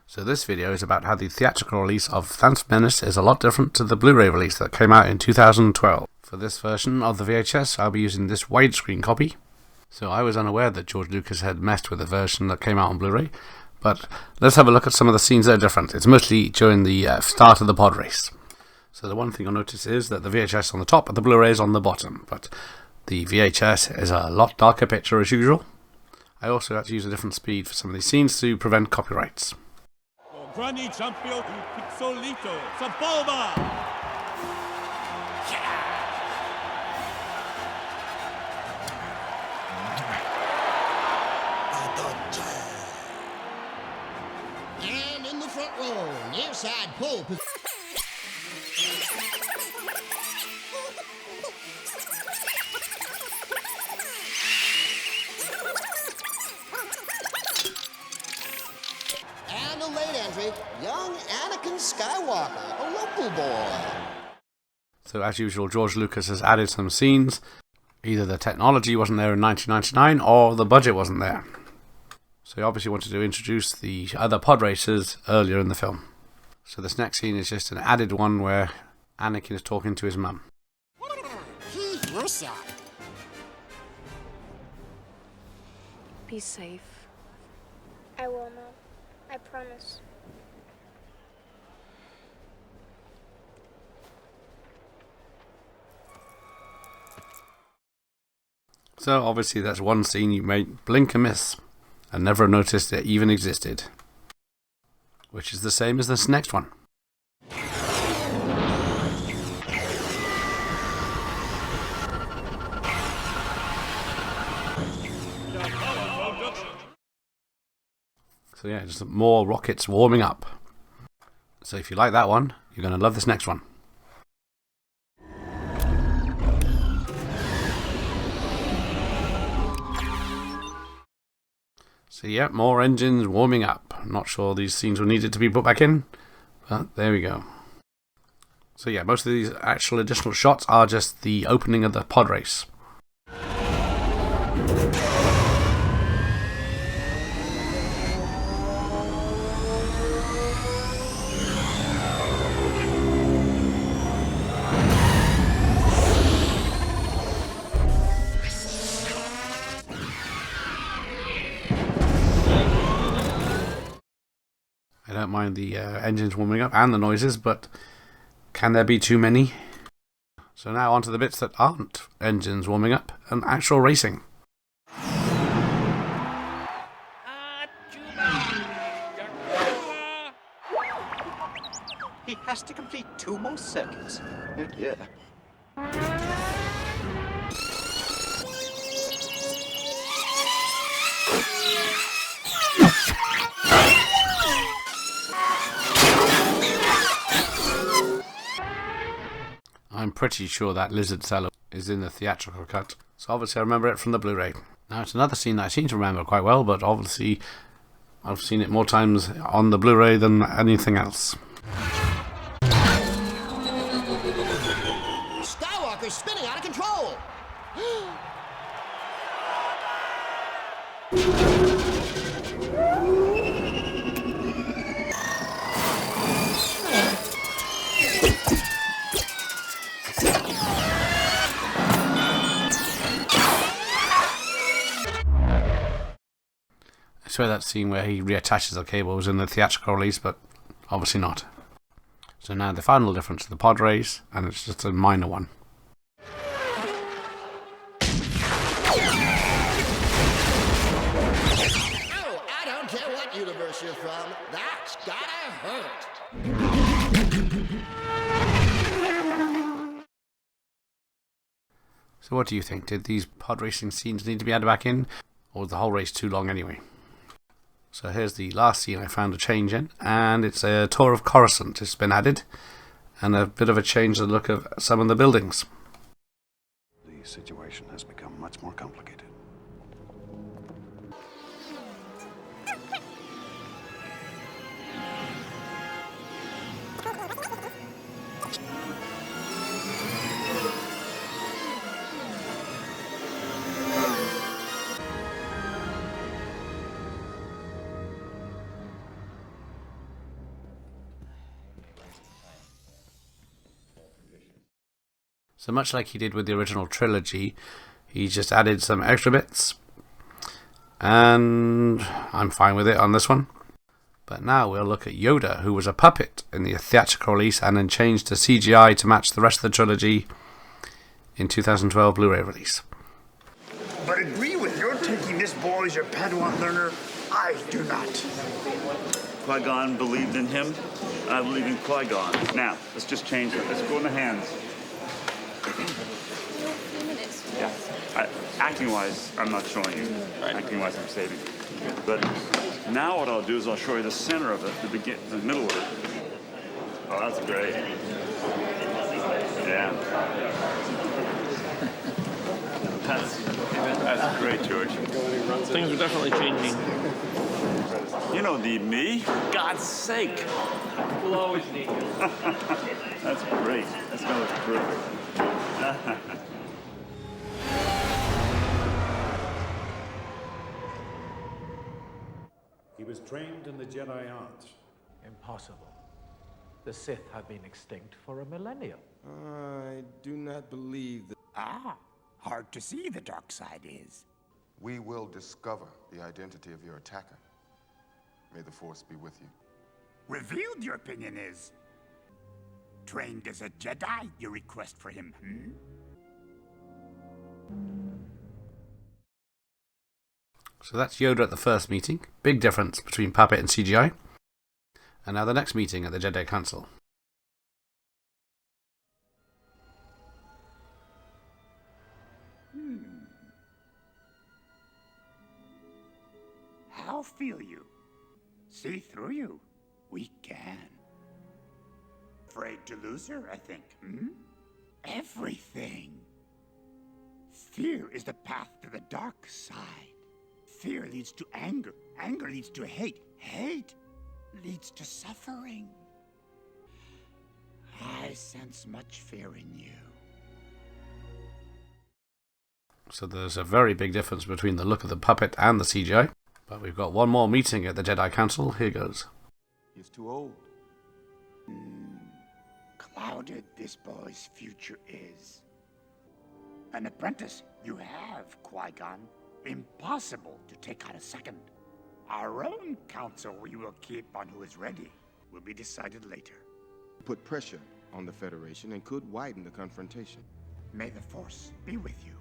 So this video is about how the theatrical release of Phantom Menace is a lot different to the Blu-ray release that came out in 2012. For this version of the VHS, I'll be using this widescreen copy. So I was unaware that George Lucas had messed with the version that came out on Blu-ray, but let's have a look at some of the scenes that are different. It's mostly during the start of the pod race. So the one thing you'll notice is that the VHS is on the top and the Blu-ray is on the bottom, but the VHS is a lot darker picture as usual. I also had to use a different speed for some of these scenes to prevent copyrights. Grandi Champio Pixolito Sabova! And in the front row, near side pole position. And a late entry, young Anakin Skywalker, a local boy. So as usual, George Lucas has added some scenes. Either the technology wasn't there in 1999 or the budget wasn't there. So he obviously wanted to introduce the other pod racers earlier in the film. So this next scene is just an added one where Anakin is talking to his mum. Be safe. I will, Mom. I promise. So obviously that's one scene you may blink and miss and never noticed it even existed. Which is the same as this next one. So yeah, just more rockets warming up. So if you like that one, you're going to love this next one. So yeah, more engines warming up. I'm not sure these scenes were needed to be put back in, but there we go. So yeah, most of these actual additional shots are just the opening of the pod race. I don't mind the engines warming up and the noises, but can there be too many? So now on to the bits that aren't engines warming up and actual racing. He has to complete 2 more circuits. Oh dear. I'm pretty sure that lizard cellar is in the theatrical cut, so obviously I remember it from the Blu-ray. Now it's another scene that I seem to remember quite well, but obviously I've seen it more times on the Blu-ray than anything else. Skywalker's spinning out of control. I swear that scene where he reattaches the cable was in the theatrical release, but obviously not. So now the final difference is the pod race, and it's just a minor one. Oh, I don't care what universe you're from. That's gotta hurt. So what do you think? Did these pod racing scenes need to be added back in, or was the whole race too long anyway? So here's the last scene I found a change in, and it's a tour of Coruscant. It's been added, and a bit of a change in the look of some of the buildings. The situation has become much more complicated. So much like he did with the original trilogy, he just added some extra bits, and I'm fine with it on this one. But now we'll look at Yoda, who was a puppet in the theatrical release and then changed to CGI to match the rest of the trilogy in 2012 Blu-ray release. But agree with you're taking this boy as your Padawan learner. I do not. Qui-Gon believed in him. I believe in Qui-Gon. Now, let's just change it. Let's go in the hands. Yeah. Acting-wise, I'm not showing you. Acting-wise, I'm saving. But now what I'll do is I'll show you the center of it, the middle of it. Oh, that's great. Yeah. That's great, George. Things are definitely changing. You know, need me? For God's sake. We'll always need you. That's great. That's gonna look perfect. He was trained in the Jedi arts. Impossible. The Sith have been extinct for a millennium. I do not believe that. Hard to see the dark side is. We will discover the identity of your attacker. May the Force be with you. Revealed, your opinion is. Trained as a Jedi, your request for him, So that's Yoda at the first meeting. Big difference between puppet and CGI. And now the next meeting at the Jedi Council. How feel you? See through you? We can. Afraid to lose her, I think, Everything. Fear is the path to the dark side. Fear leads to anger. Anger leads to hate. Hate leads to suffering. I sense much fear in you. So there's a very big difference between the look of the puppet and the CGI. But we've got one more meeting at the Jedi Council. Here goes. He's too old. Clouded this boy's future is. An apprentice you have, Qui-Gon. Impossible to take on a second. Our own council we will keep on who is ready will be decided later. Put pressure on the Federation and could widen the confrontation. May the Force be with you.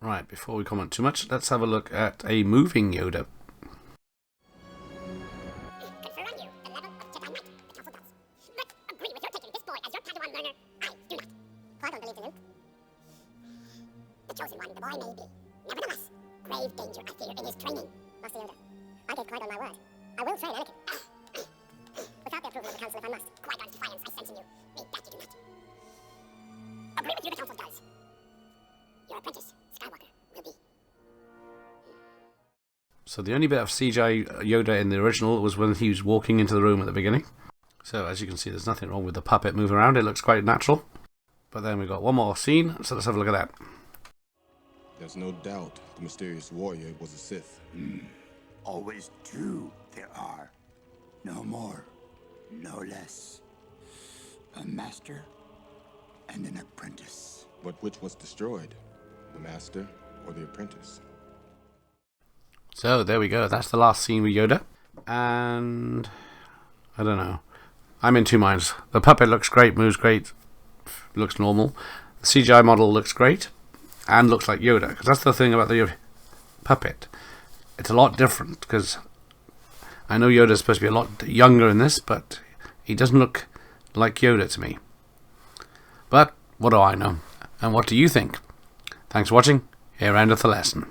Right, before we comment too much, let's have a look at a moving Yoda. Confer on you the level of Jedi might the Council does. But agree with your taking this boy as your Padawan learner, I do not. Qui-Gon believes in him. The chosen one, the boy may be. Nevertheless, grave danger I fear in his training. Master Yoda, I gave Qui-Gon my word. I will train Anakin. Without the approval of the Council if I must. Qui-Gon's defiance I sense in you. Me, that you do not. Agree with you the Council does. Your apprentice, Skywalker, will be. So the only bit of CGI Yoda in the original was when he was walking into the room at the beginning. So as you can see, there's nothing wrong with the puppet moving around. It looks quite natural. But then we've got one more scene, so let's have a look at that. There's no doubt the mysterious warrior was a Sith. Always two there are. No more, no less. A master and an apprentice. But which was destroyed? The master or the apprentice? So there we go. That's the last scene with Yoda. And I don't know. I'm in two minds. The puppet looks great, moves great, looks normal. The CGI model looks great and looks like Yoda. Because that's the thing about the puppet. It's a lot different because I know Yoda's supposed to be a lot younger in this, but he doesn't look like Yoda to me. But what do I know? And what do you think? Thanks for watching. Here endeth the lesson.